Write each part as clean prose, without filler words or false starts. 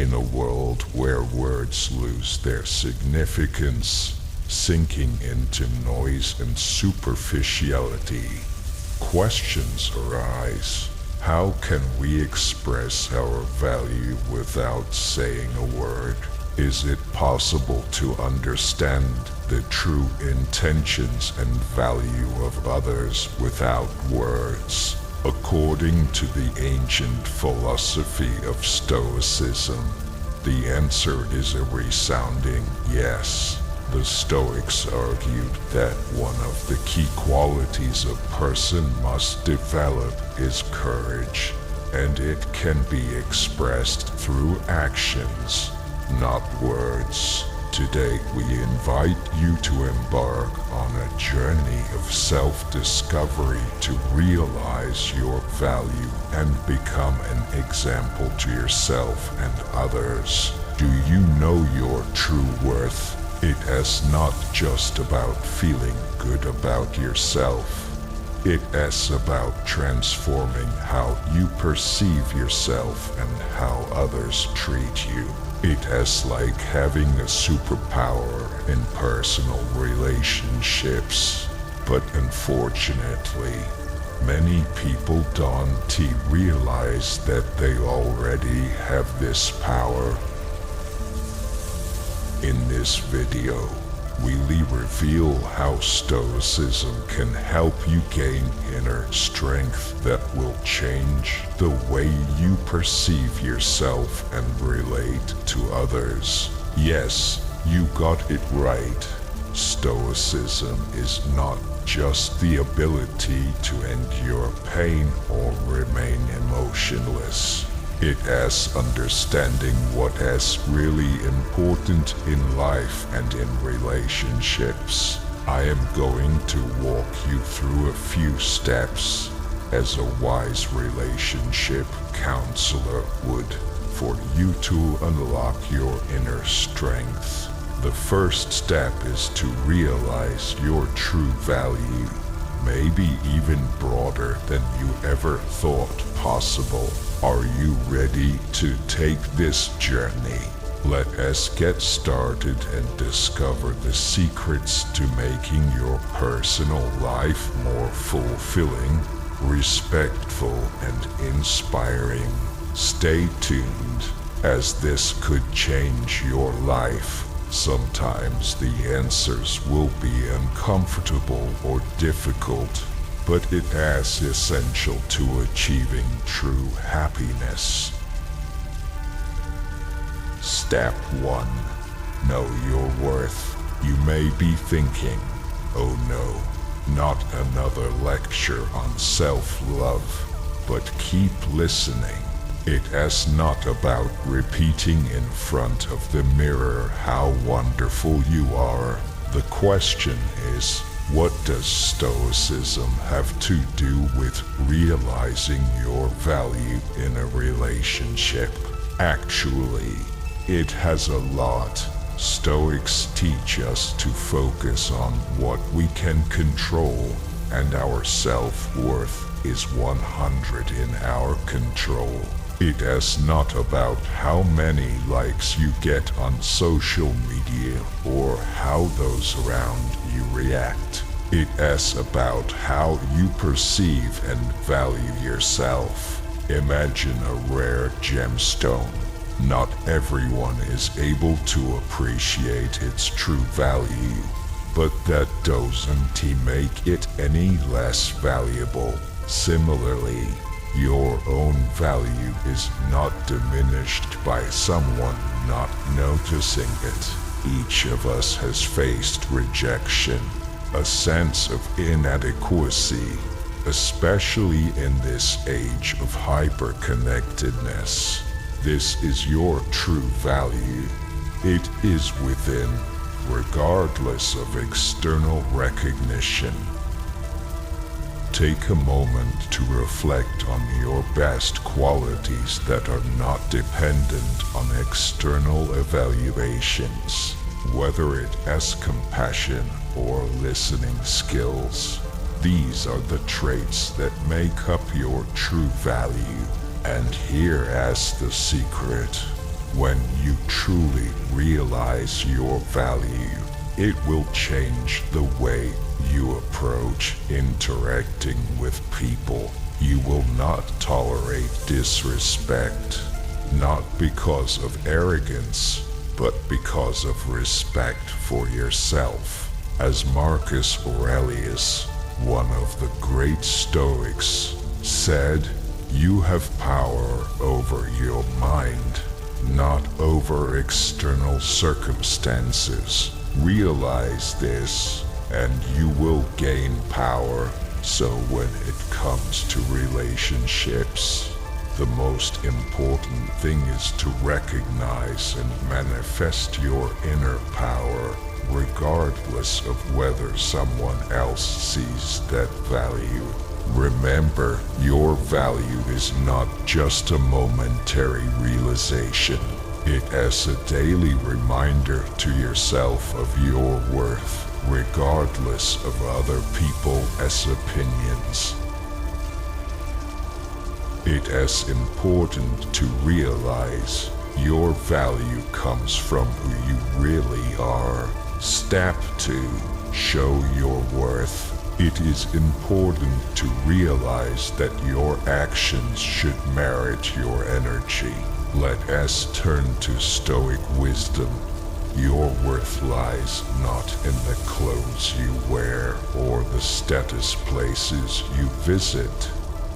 In a world where words lose their significance, sinking into noise and superficiality, questions arise. How can we express our value without saying a word? Is it possible to understand the true intentions and value of others without words? According to the ancient philosophy of Stoicism, the answer is a resounding yes. The Stoics argued that one of the key qualities a person must develop is courage, and it can be expressed through actions, not words. Today we invite you to embark on a journey of self-discovery to realize your value and become an example to yourself and others. Do you know your true worth? It is not just about feeling good about yourself. It is about transforming how you perceive yourself and how others treat you. It is like having a superpower in personal relationships. But unfortunately, many people don't realize that they already have this power. In this video, we reveal how Stoicism can help you gain inner strength that will change the way you perceive yourself and relate to others. Yes, you got it right. Stoicism is not just the ability to endure pain or remain emotionless. It is understanding what is really important in life and in relationships. I am going to walk you through a few steps as a wise relationship counselor would for you to unlock your inner strength. The first step is to realize your true value, maybe even broader than you ever thought possible. Are you ready to take this journey? Let us get started and discover the secrets to making your personal life more fulfilling, respectful, and inspiring. Stay tuned, as this could change your life. Sometimes the answers will be uncomfortable or difficult, but it is essential to achieving true happiness. Step 1. Know your worth. You may be thinking, oh no, not another lecture on self-love. But keep listening. It is not about repeating in front of the mirror how wonderful you are. The question is, what does Stoicism have to do with realizing your value in a relationship? Actually, it has a lot. Stoics teach us to focus on what we can control, and our self-worth is 100 in our control. It is not about how many likes you get on social media or how those around you react. It is about how you perceive and value yourself. Imagine a rare gemstone. Not everyone is able to appreciate its true value, but that doesn't make it any less valuable. Similarly, your own value is not diminished by someone not noticing it. Each of us has faced rejection, a sense of inadequacy, especially in this age of hyper-connectedness. This is your true value. It is within, regardless of external recognition. Take a moment to reflect on your best qualities that are not dependent on external evaluations, whether it is compassion or listening skills. These are the traits that make up your true value. And here is the secret. When you truly realize your value, it will change the way you approach interacting with people. You will not tolerate disrespect, not because of arrogance, but because of respect for yourself. As Marcus Aurelius, one of the great Stoics, said, "You have power over your mind, not over external circumstances. Realize this, and you will gain power." So when it comes to relationships, the most important thing is to recognize and manifest your inner power, regardless of whether someone else sees that value. Remember, your value is not just a momentary realization. It is a daily reminder to yourself of your worth, regardless of other people's opinions. It is important to realize your value comes from who you really are. Step 2. Show your worth. It is important to realize that your actions should merit your energy. Let us turn to Stoic wisdom. Your worth lies not in the clothes you wear or the status places you visit,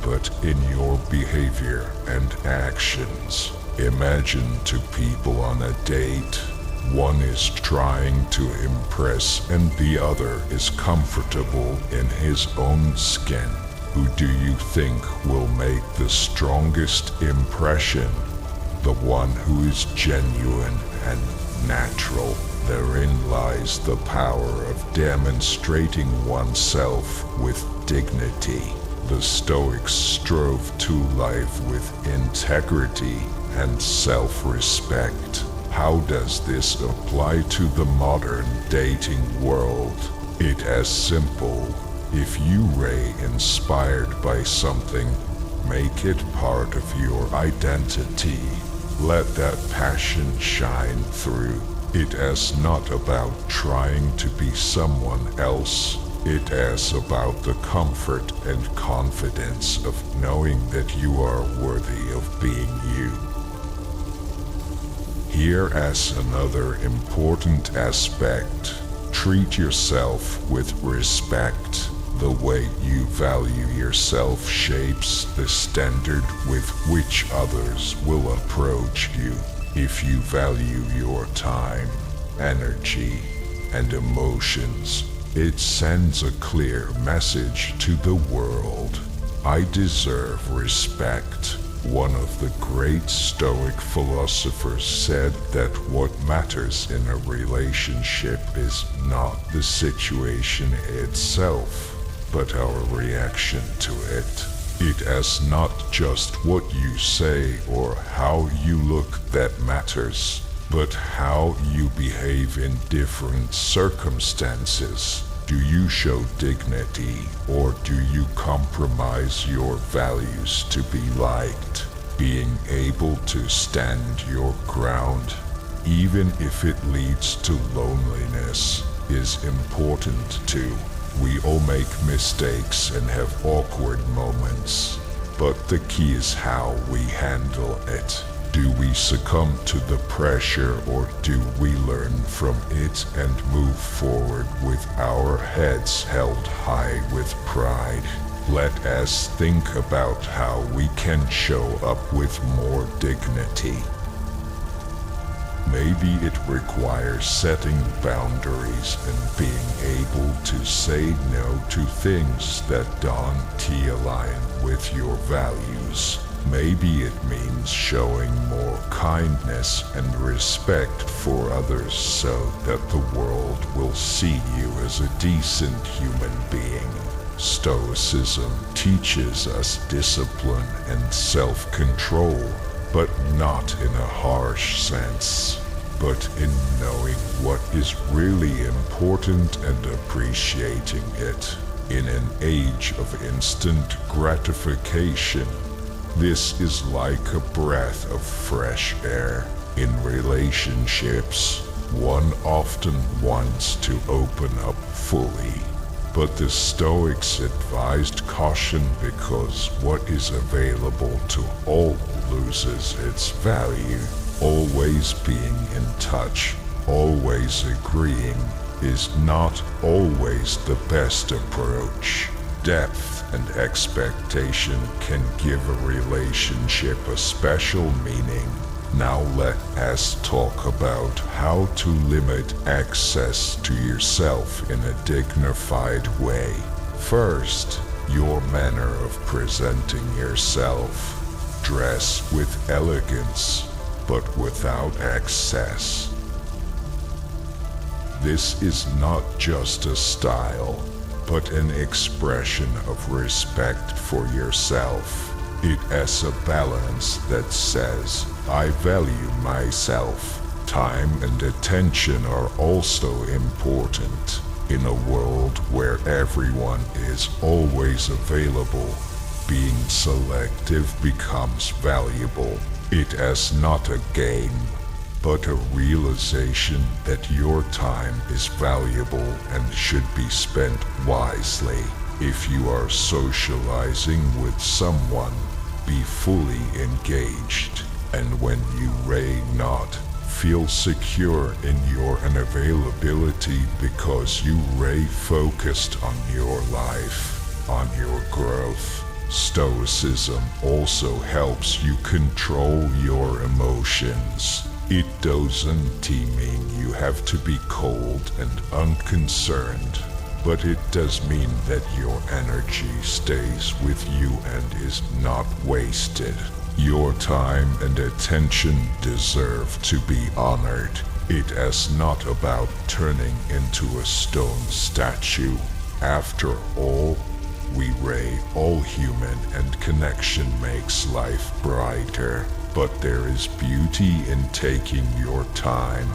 but in your behavior and actions. Imagine two people on a date. One is trying to impress and the other is comfortable in his own skin. Who do you think will make the strongest impression? The one who is genuine and natural. Therein lies the power of demonstrating oneself with dignity. The Stoics strove to live with integrity and self-respect. How does this apply to the modern dating world? It is simple. If you are inspired by something, make it part of your identity. Let that passion shine through. It is not about trying to be someone else. It is about the comfort and confidence of knowing that you are worthy of being you. Here is another important aspect. Treat yourself with respect. The way you value yourself shapes the standard with which others will approach you. If you value your time, energy, and emotions, it sends a clear message to the world. I deserve respect. One of the great Stoic philosophers said that what matters in a relationship is not the situation itself, but our reaction to it. It is not just what you say or how you look that matters, but how you behave in different circumstances. Do you show dignity, or do you compromise your values to be liked? Being able to stand your ground, even if it leads to loneliness, is important too. We all make mistakes and have awkward moments, but the key is how we handle it. Do we succumb to the pressure, or do we learn from it and move forward with our heads held high with pride? Let us think about how we can show up with more dignity. Maybe it requires setting boundaries and being able to say no to things that don't align with your values. Maybe it means showing more kindness and respect for others so that the world will see you as a decent human being. Stoicism teaches us discipline and self-control, but not in a harsh sense, but in knowing what is really important and appreciating it. In an age of instant gratification, this is like a breath of fresh air. In relationships, one often wants to open up fully, but the Stoics advised caution because what is available to all loses its value. Always being in touch, always agreeing, is not always the best approach. Depth and expectation can give a relationship a special meaning. Now let us talk about how to limit access to yourself in a dignified way. First, your manner of presenting yourself. Dress with elegance, but without excess. This is not just a style, but an expression of respect for yourself. It is a balance that says, I value myself. Time and attention are also important. In a world where everyone is always available, being selective becomes valuable. It is not a game, but a realization that your time is valuable and should be spent wisely. If you are socializing with someone, be fully engaged, and when you may not, feel secure in your unavailability because you may focused on your life, on your growth. Stoicism also helps you control your emotions. It doesn't mean you have to be cold and unconcerned, but it does mean that your energy stays with you and is not wasted. Your time and attention deserve to be honored. It is not about turning into a stone statue. After all, we are all human and connection makes life brighter. But there is beauty in taking your time,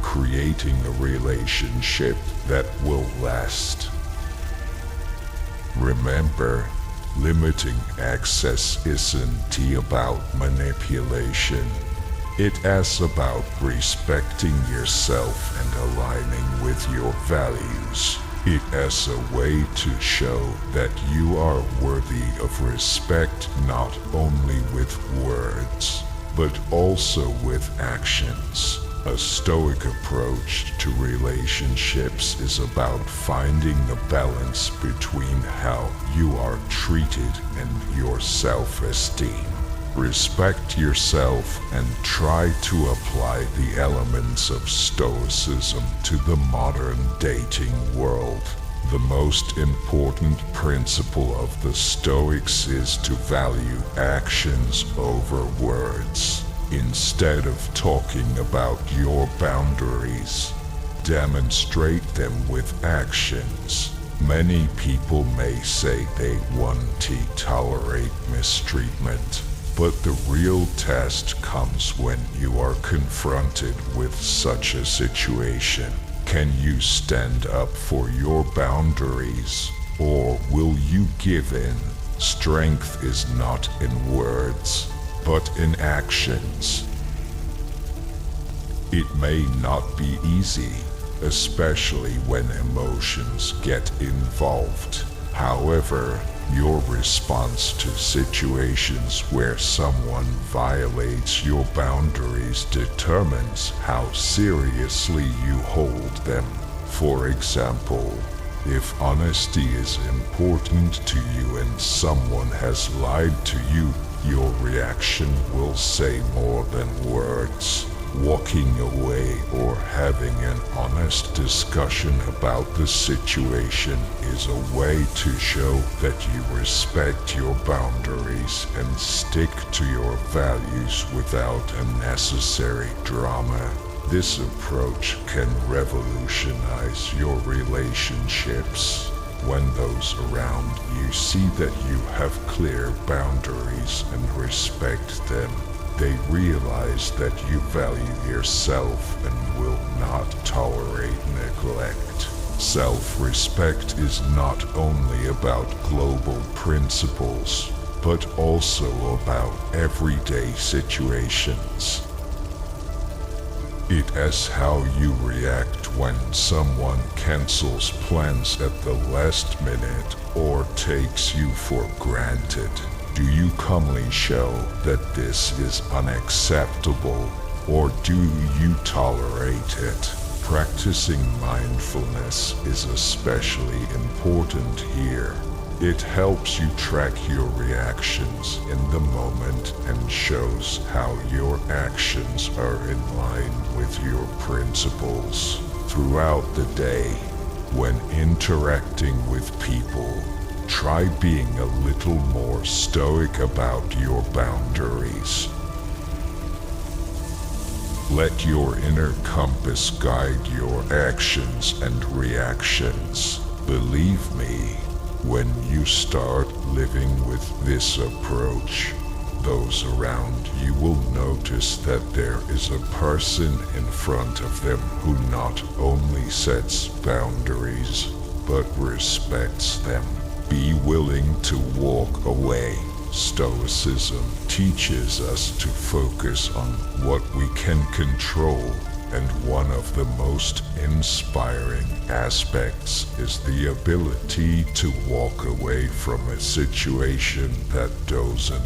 creating a relationship that will last. Remember, limiting access isn't about manipulation. It is about respecting yourself and aligning with your values. It is a way to show that you are worthy of respect not only with words, but also with actions. A Stoic approach to relationships is about finding the balance between how you are treated and your self-esteem. Respect yourself and try to apply the elements of Stoicism to the modern dating world. The most important principle of the Stoics is to value actions over words. Instead of talking about your boundaries, demonstrate them with actions. Many people may say they want to tolerate mistreatment, but the real test comes when you are confronted with such a situation. Can you stand up for your boundaries, or will you give in? Strength is not in words, but in actions. It may not be easy, especially when emotions get involved. However, your response to situations where someone violates your boundaries determines how seriously you hold them. For example, if honesty is important to you and someone has lied to you, your reaction will say more than words. Walking away or having an honest discussion about the situation is a way to show that you respect your boundaries and stick to your values without unnecessary drama. This approach can revolutionize your relationships. When those around you see that you have clear boundaries and respect them, they realize that you value yourself and will not tolerate neglect. Self-respect is not only about global principles, but also about everyday situations. It is how you react when someone cancels plans at the last minute or takes you for granted. Do you calmly show that this is unacceptable, or do you tolerate it? Practicing mindfulness is especially important here. It helps you track your reactions in the moment and shows how your actions are in line with your principles. Throughout the day, when interacting with people, try being a little more stoic about your boundaries. Let your inner compass guide your actions and reactions. Believe me, when you start living with this approach, those around you will notice that there is a person in front of them who not only sets boundaries, but respects them. Be willing to walk away. Stoicism teaches us to focus on what we can control, and one of the most inspiring aspects is the ability to walk away from a situation that doesn't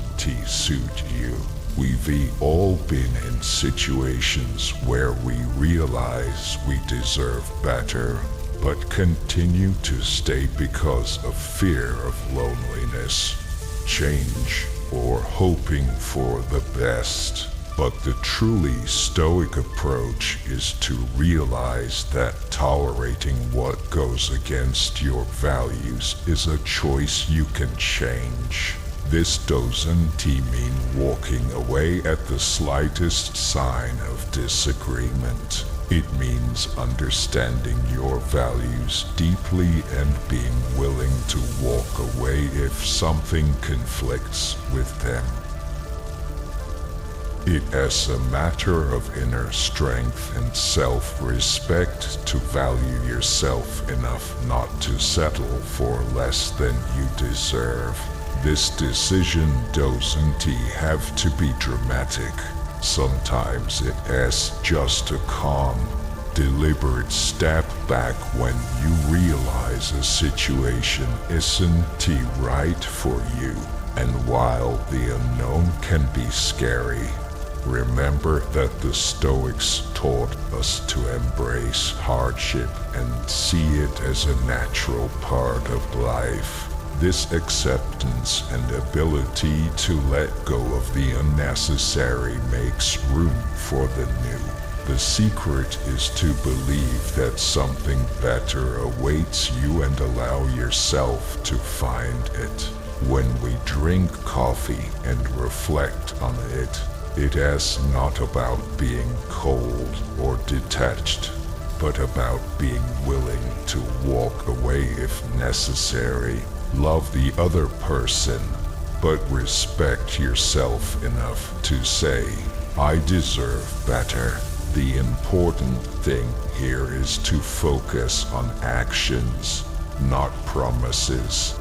suit you. We've all been in situations where we realize we deserve better, but continue to stay because of fear of loneliness, change, or hoping for the best. But the truly stoic approach is to realize that tolerating what goes against your values is a choice you can change. This doesn't mean walking away at the slightest sign of disagreement. It means understanding your values deeply and being willing to walk away if something conflicts with them. It is a matter of inner strength and self-respect to value yourself enough not to settle for less than you deserve. This decision doesn't have to be dramatic. Sometimes it is just a calm, deliberate step back when you realize a situation isn't right for you. And while the unknown can be scary, remember that the Stoics taught us to embrace hardship and see it as a natural part of life. This acceptance and ability to let go of the unnecessary makes room for the new. The secret is to believe that something better awaits you and allow yourself to find it. When we drink coffee and reflect on it, it is not about being cold or detached, but about being willing to walk away if necessary. Love the other person, but respect yourself enough to say, I deserve better. The important thing here is to focus on actions, not promises.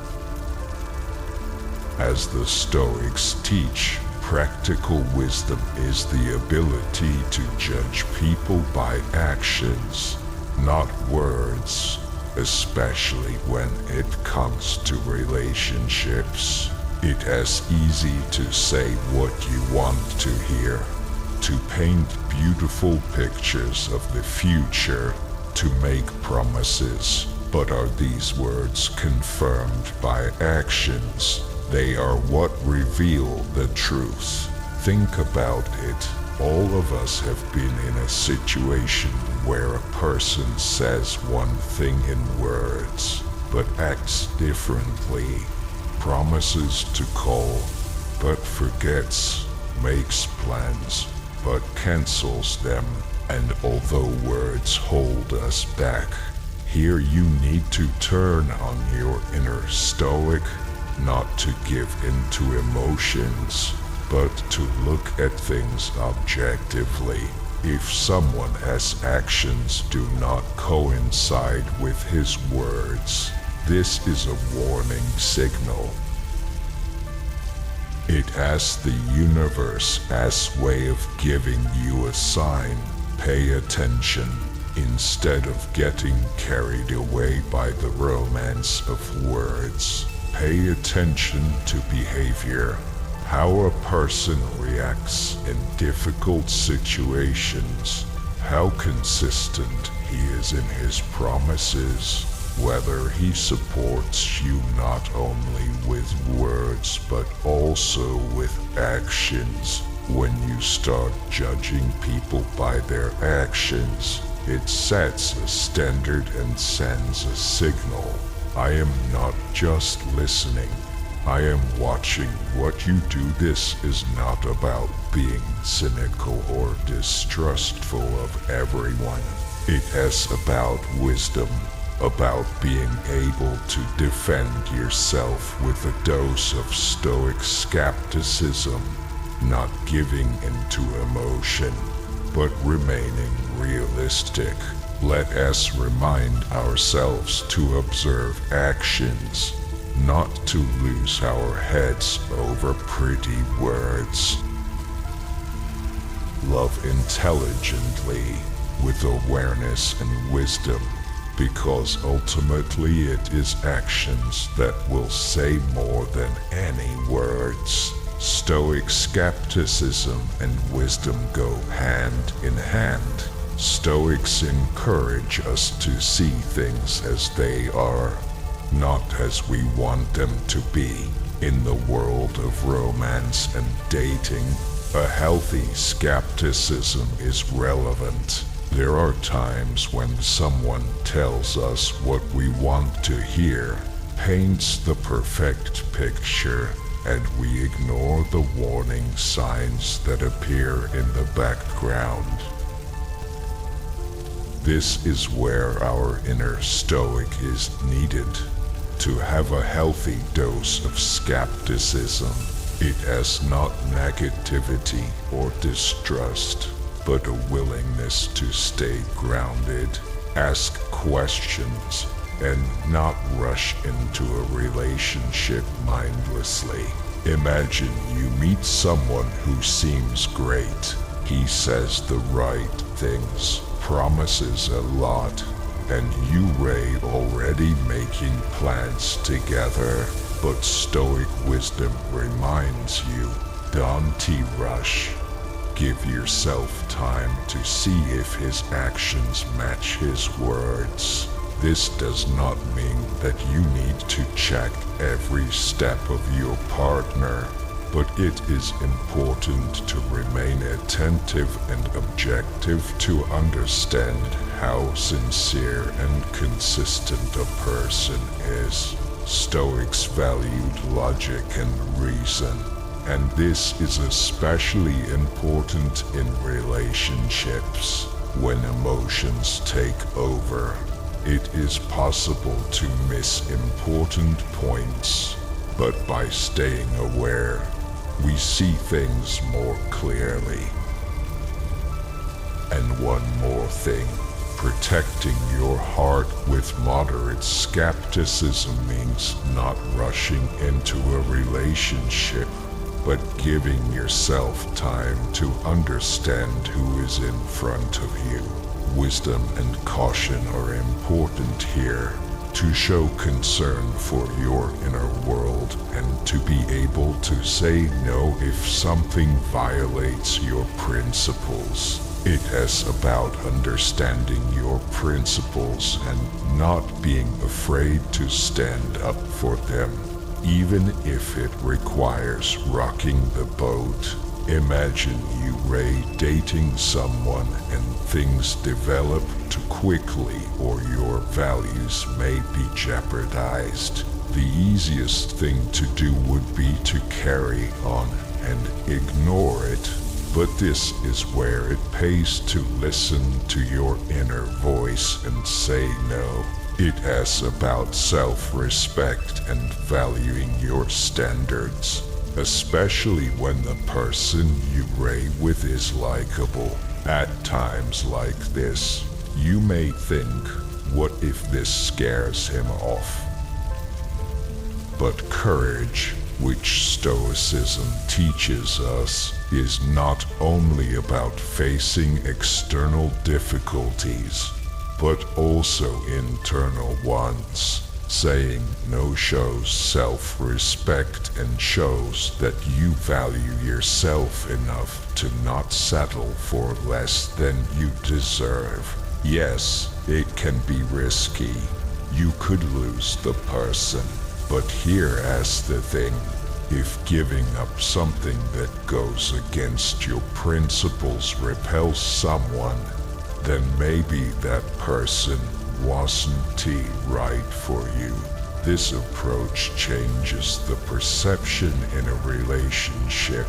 As the Stoics teach, practical wisdom is the ability to judge people by actions, not words, especially when it comes to relationships. It is easy to say what you want to hear, to paint beautiful pictures of the future, to make promises. But are these words confirmed by actions? They are what reveal the truth. Think about it. All of us have been in a situation where a person says one thing in words, but acts differently, promises to call, but forgets, makes plans, but cancels them. And although words hold us back, here you need to turn on your inner stoic, not to give in to emotions, but to look at things objectively. If someone's actions do not coincide with his words, this is a warning signal. It has the universe as way of giving you a sign. Pay attention instead of getting carried away by the romance of words. Pay attention to behavior, how a person reacts in difficult situations, how consistent he is in his promises, whether he supports you not only with words but also with actions. When you start judging people by their actions, it sets a standard and sends a signal. I am not just listening, I am watching what you do. This is not about being cynical or distrustful of everyone. It is about wisdom, about being able to defend yourself with a dose of Stoic skepticism, not giving into emotion, but remaining realistic. Let us remind ourselves to observe actions, not to lose our heads over pretty words. Love intelligently, with awareness and wisdom, because ultimately it is actions that will say more than any words. Stoic skepticism and wisdom go hand in hand. Stoics encourage us to see things as they are, not as we want them to be. In the world of romance and dating, a healthy skepticism is relevant. There are times when someone tells us what we want to hear, paints the perfect picture, and we ignore the warning signs that appear in the background. This is where our inner Stoic is needed. To have a healthy dose of skepticism, it is not negativity or distrust, but a willingness to stay grounded, ask questions, and not rush into a relationship mindlessly. Imagine you meet someone who seems great. He says the right things, promises a lot, and you already making plans together. But Stoic wisdom reminds you, don't rush. Give yourself time to see if his actions match his words. This does not mean that you need to check every step of your partner, but it is important to remain attentive and objective to understand how sincere and consistent a person is. Stoics valued logic and reason, and this is especially important in relationships. When emotions take over, it is possible to miss important points, but by staying aware, we see things more clearly. And one more thing, protecting your heart with moderate skepticism means not rushing into a relationship, but giving yourself time to understand who is in front of you. Wisdom and caution are important here, to show concern for your inner world and to be able to say no if something violates your principles. It is about understanding your principles and not being afraid to stand up for them, even if it requires rocking the boat. Imagine you dating someone and things develop too quickly or your values may be jeopardized. The easiest thing to do would be to carry on and ignore it. But this is where it pays to listen to your inner voice and say no. It is about self-respect and valuing your standards, especially when the person you with is likable. At times like this, you may think, what if this scares him off? But courage, which Stoicism teaches us, is not only about facing external difficulties, but also internal ones. Saying no shows self-respect and shows that you value yourself enough to not settle for less than you deserve. Yes, it can be risky. You could lose the person. But here's the thing. If giving up something that goes against your principles repels someone, then maybe that person wasn't right for you. This approach changes the perception in a relationship.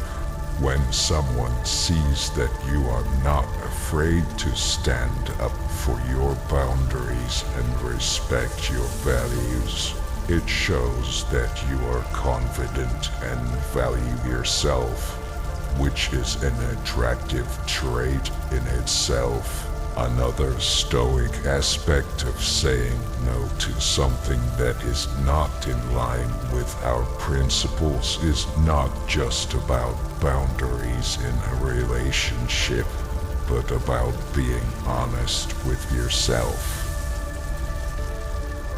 When someone sees that you are not afraid to stand up for your boundaries and respect your values, it shows that you are confident and value yourself, which is an attractive trait in itself. Another Stoic aspect of saying no to something that is not in line with our principles is not just about boundaries in a relationship, but about being honest with yourself.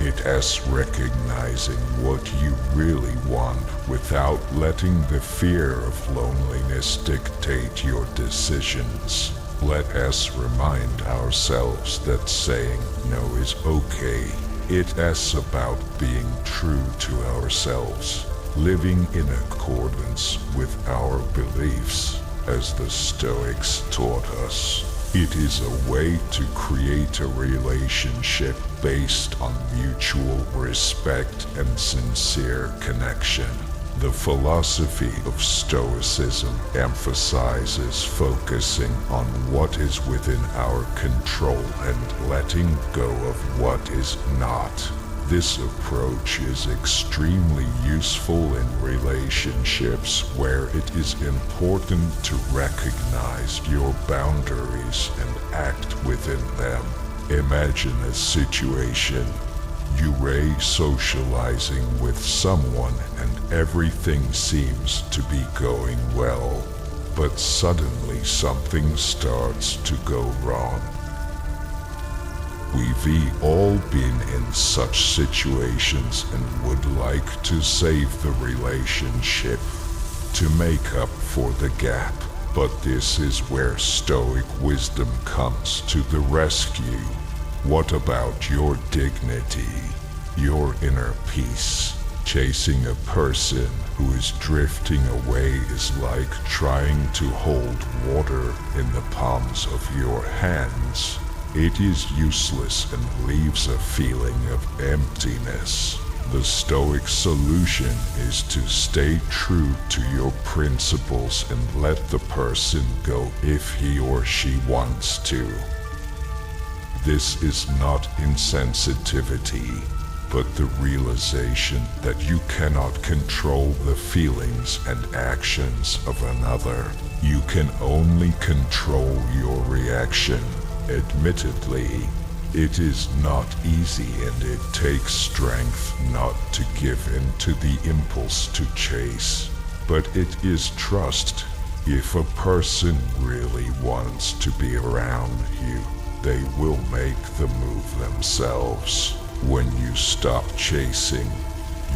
It is recognizing what you really want without letting the fear of loneliness dictate your decisions. Let us remind ourselves that saying no is okay. It is about being true to ourselves, living in accordance with our beliefs, as the Stoics taught us. It is a way to create a relationship based on mutual respect and sincere connection. The philosophy of Stoicism emphasizes focusing on what is within our control and letting go of what is not. This approach is extremely useful in relationships where it is important to recognize your boundaries and act within them. Imagine a situation. You are socializing with someone and everything seems to be going well, but suddenly something starts to go wrong. We've all been in such situations and would like to save the relationship, to make up for the gap. But this is where Stoic wisdom comes to the rescue. What about your dignity, your inner peace? Chasing a person who is drifting away is like trying to hold water in the palms of your hands. It is useless and leaves a feeling of emptiness. The Stoic solution is to stay true to your principles and let the person go if he or she wants to. This is not insensitivity, but the realization that you cannot control the feelings and actions of another. You can only control your reaction. Admittedly, it is not easy and it takes strength not to give in to the impulse to chase, but it is trust. If a person really wants to be around you, they will make the move themselves. When you stop chasing,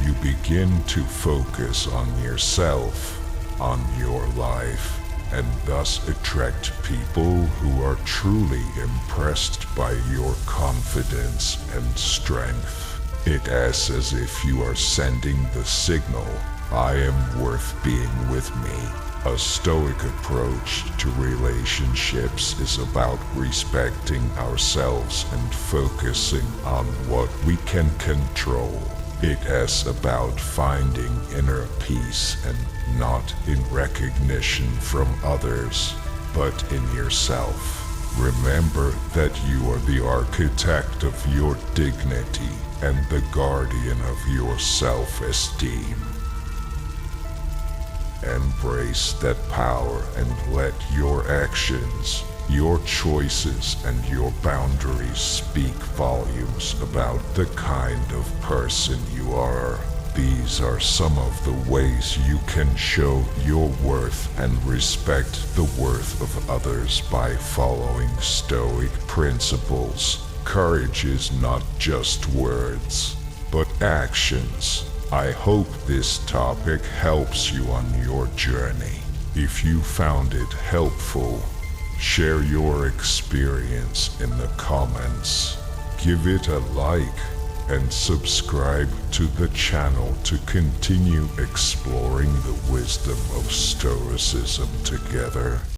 you begin to focus on yourself, on your life, and thus attract people who are truly impressed by your confidence and strength. It is as if you are sending the signal, I am worth being with me. A Stoic approach to relationships is about respecting ourselves and focusing on what we can control. It is about finding inner peace and not in recognition from others, but in yourself. Remember that you are the architect of your dignity and the guardian of your self-esteem. Embrace that power and let your actions, your choices, and your boundaries speak volumes about the kind of person you are. These are some of the ways you can show your worth and respect the worth of others by following Stoic principles. Courage is not just words, but actions. I hope this topic helps you on your journey. If you found it helpful, share your experience in the comments. Give it a like and subscribe to the channel to continue exploring the wisdom of Stoicism together.